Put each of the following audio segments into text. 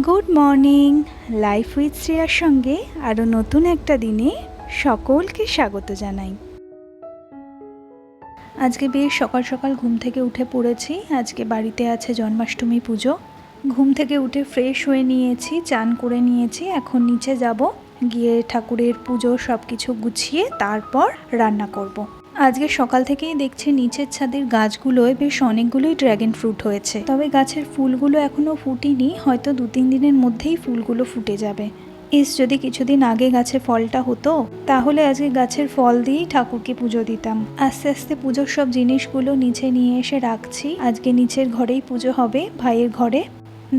Good morning. Life with শ্রেয়ার সঙ্গে আরও নতুন একটা দিনে সকলকে স্বাগত জানাই। আজকে বেশ সকাল সকাল ঘুম থেকে উঠে পড়েছি। আজকে বাড়িতে আছে জন্মাষ্টমী পুজো। ঘুম থেকে উঠে ফ্রেশ হয়ে নিয়েছি, চান করে নিয়েছি। এখন নিচে যাব, গিয়ে ঠাকুরের পুজো সব কিছু গুছিয়ে তারপর রান্না করব। আজকে সকাল থেকেই দেখছি নিচের ছাদের গাছগুলোয় বেশ অনেকগুলোই ড্র্যাগন ফ্রুট হয়েছে, তবে গাছের ফুলগুলো এখনও ফুটেনি। হয়তো 2-3 দিনের মধ্যেই ফুলগুলো ফুটে যাবে। যদি কিছুদিন আগে গাছে ফলটা হতো তাহলে আজকে গাছের ফল দিয়েই ঠাকুরকে পুজো দিতাম। আস্তে আস্তে পুজোর সব জিনিসগুলো নিচে নিয়ে এসে রাখছি। আজকে নিচের ঘরেই পুজো হবে, ভাইয়ের ঘরে।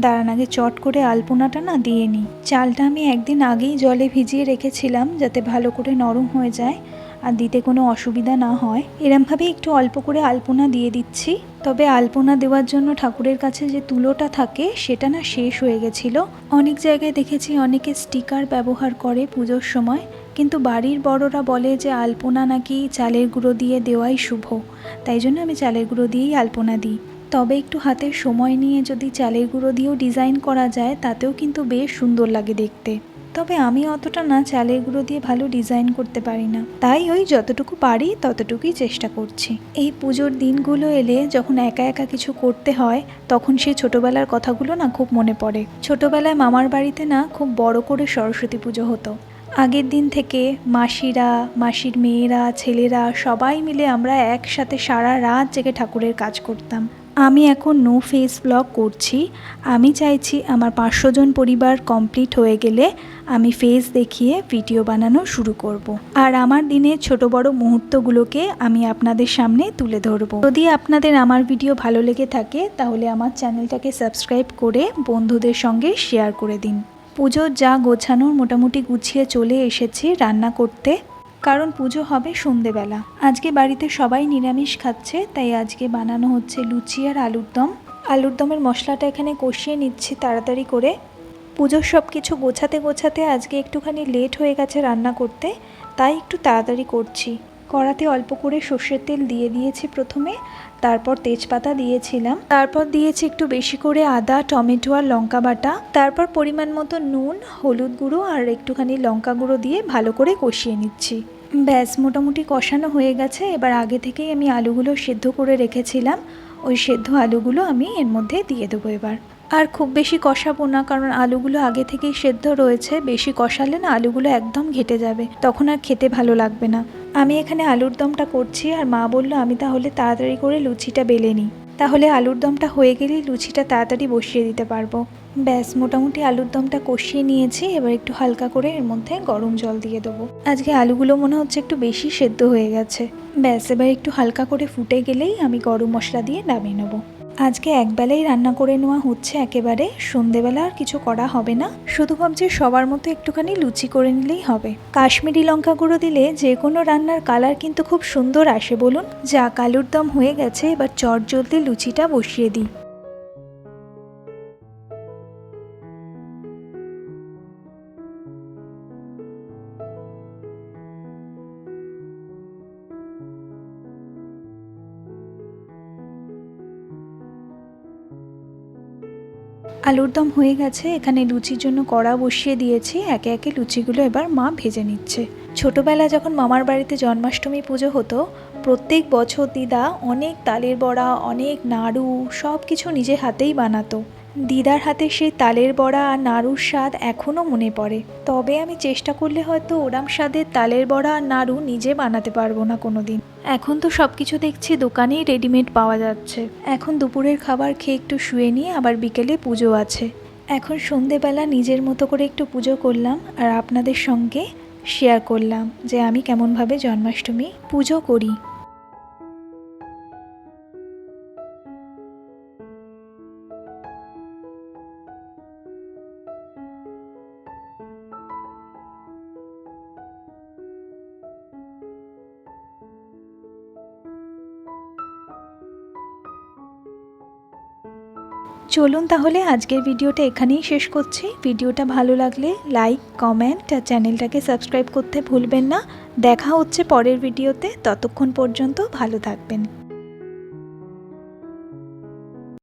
দাঁড়ান, আগে চট করে আলপনাটা না দিয়ে নিই। চালটা আমি একদিন আগেই জলে ভিজিয়ে রেখেছিলাম যাতে ভালো করে নরম হয়ে যায় আর দিতে কোনো অসুবিধা না হয়। এরমভাবে একটু অল্প করে আলপনা দিয়ে দিচ্ছি। তবে আলপনা দেওয়ার জন্য ঠাকুরের কাছে যে তুলোটা থাকে সেটা না শেষ হয়ে গেছিলো। অনেক জায়গায় দেখেছি অনেকে স্টিকার ব্যবহার করে পুজোর সময়, কিন্তু বাড়ির বড়রা বলে যে আলপনা নাকি চালের গুঁড়ো দিয়ে দেওয়াই শুভ। তাই জন্য আমি চালের গুঁড়ো দিয়েই আলপনা দিই। তবে একটু হাতের সময় নিয়ে যদি চালের গুঁড়ো দিয়েও ডিজাইন করা যায় তাতেও কিন্তু বেশ সুন্দর লাগে দেখতে। তবে আমি অতটা না চালের গুঁড়ো দিয়ে ভালো ডিজাইন করতে পারি না, তাই ওই যতটুকু পারি ততটুকুই চেষ্টা করছি। এই পুজোর দিনগুলো এলে যখন একা একা কিছু করতে হয় তখন সেই ছোটবেলার কথাগুলো না খুব মনে পড়ে। ছোটবেলায় মামার বাড়িতে না খুব বড় করে সরস্বতী পুজো হতো। আগের দিন থেকে মাসিরা, মাসির মেয়েরা, ছেলেরা সবাই মিলে আমরা একসাথে সারা রাত জেগে ঠাকুরের কাজ করতাম। আমি এখন নো ফেস ব্লগ করছি। আমি চাইছি আমার 500 জন পরিবার কমপ্লিট হয়ে গেলে আমি ফেস দেখিয়ে ভিডিও বানানো শুরু করব। আর আমার দিনের ছোট বড় মুহূর্তগুলোকে আমি আপনাদের সামনে তুলে ধরব। যদি আপনাদের আমার ভিডিও ভালো লেগে থাকে তাহলে আমার চ্যানেলটাকে সাবস্ক্রাইব করে বন্ধুদের সঙ্গে শেয়ার করে দিন। পুজোর যা গোছানোর মোটামুটি গুছিয়ে চলে এসেছি রান্না করতে, কারণ পুজো হবে সন্ধেবেলা। আজকে বাড়িতে সবাই নিরামিষ খাচ্ছে, তাই আজকে বানানো হচ্ছে লুচি আর আলুর দম। আলুর দমের মশলাটা এখানে কষিয়ে নিচ্ছি তাড়াতাড়ি করে। পুজোর সব কিছু গোছাতে গোছাতে আজকে একটুখানি লেট হয়ে গেছে রান্না করতে, তাই একটু তাড়াতাড়ি করছি। কড়াতে অল্প করে সর্ষের তেল দিয়ে দিয়েছি প্রথমে, তারপর তেজপাতা দিয়েছিলাম, তারপর দিয়েছি একটু বেশি করে আদা, টমেটো আর লঙ্কা বাটা, তারপর পরিমাণ মতো নুন, হলুদ গুঁড়ো আর একটুখানি লঙ্কা গুঁড়ো দিয়ে ভালো করে কষিয়ে নিচ্ছি। ব্যাস, মোটামুটি কষানো হয়ে গেছে। এবার আগে থেকেই আমি আলুগুলো সেদ্ধ করে রেখেছিলাম, ওই সেদ্ধ আলুগুলো আমি এর মধ্যে দিয়ে দেবো এবার। আর খুব বেশি কষাবো না, কারণ আলুগুলো আগে থেকেই সেদ্ধ রয়েছে। বেশি কষালে না আলুগুলো একদম ঘেটে যাবে, তখন আর খেতে ভালো লাগবে না। আমি এখানে আলুর দমটা করছি আর মা বললো আমি তাহলে তাড়াতাড়ি করে লুচিটা বেলে নিই, তাহলে আলুর দমটা হয়ে গেলেই লুচিটা তাড়াতাড়ি বসিয়ে দিতে পারবো। ব্যাস, মোটামুটি আলুর দমটা কষিয়ে নিয়েছি। এবার একটু হালকা করে এর মধ্যে গরম জল দিয়ে দেবো। আজকে আলুগুলো মনে হচ্ছে একটু বেশি সেদ্ধ হয়ে গেছে। ব্যাস, এবার একটু হালকা করে ফুটে গেলেই আমি গরম মশলা দিয়ে নামিয়ে নেবো। আজকে একবেলাই রান্না করে নেওয়া হচ্ছে একেবারে, সন্ধেবেলা আর কিছু করা হবে না। শুধু ভাবছি সবার মতো একটুখানি লুচি করে নিলেই হবে। কাশ্মীরি লঙ্কা গুঁড়ো দিলে যে কোনো রান্নার কালার কিন্তু খুব সুন্দর আসে বলুন। যাক, আলুর দম হয়ে গেছে, এবার চটজলদি লুচিটা বসিয়ে দিই। আলুর দম হয়ে গেছে, এখানে লুচির জন্য কড়া বসিয়ে দিয়েছি। একে একে লুচিগুলো এবার মা ভেজে নিচ্ছে। ছোটবেলায় যখন মামার বাড়িতে জন্মাষ্টমী পুজো হতো, প্রত্যেক বছর দিদা অনেক তালের বড়া, অনেক নাড়ু সব কিছু নিজে হাতেই বানাতো। দিদার হাতে সেই তালের বড়া আর নাড়ুর স্বাদ এখনও মনে পড়ে। তবে আমি চেষ্টা করলে হয়তো ওরম স্বাদের তালের বড়া আর নাড়ু নিজে বানাতে পারবো না কোনোদিন। এখন তো সব কিছু দেখছি দোকানেই রেডিমেড পাওয়া যাচ্ছে। এখন দুপুরের খাবার খেয়ে একটু শুয়ে নিয়ে আবার বিকেলে পুজো আছে। এখন সন্ধেবেলা নিজের মতো করে একটু পুজো করলাম আর আপনাদের সঙ্গে শেয়ার করলাম যে আমি কেমনভাবে জন্মাষ্টমী পুজো করি। চলুন তাহলে আজকের ভিডিওটা এখানেই শেষ করছি। ভিডিওটা ভালো লাগলে লাইক, কমেন্ট আর চ্যানেলটাকে সাবস্ক্রাইব করতে ভুলবেন না। দেখা হচ্ছে পরের ভিডিওতে, ততক্ষণ পর্যন্ত ভালো থাকবেন।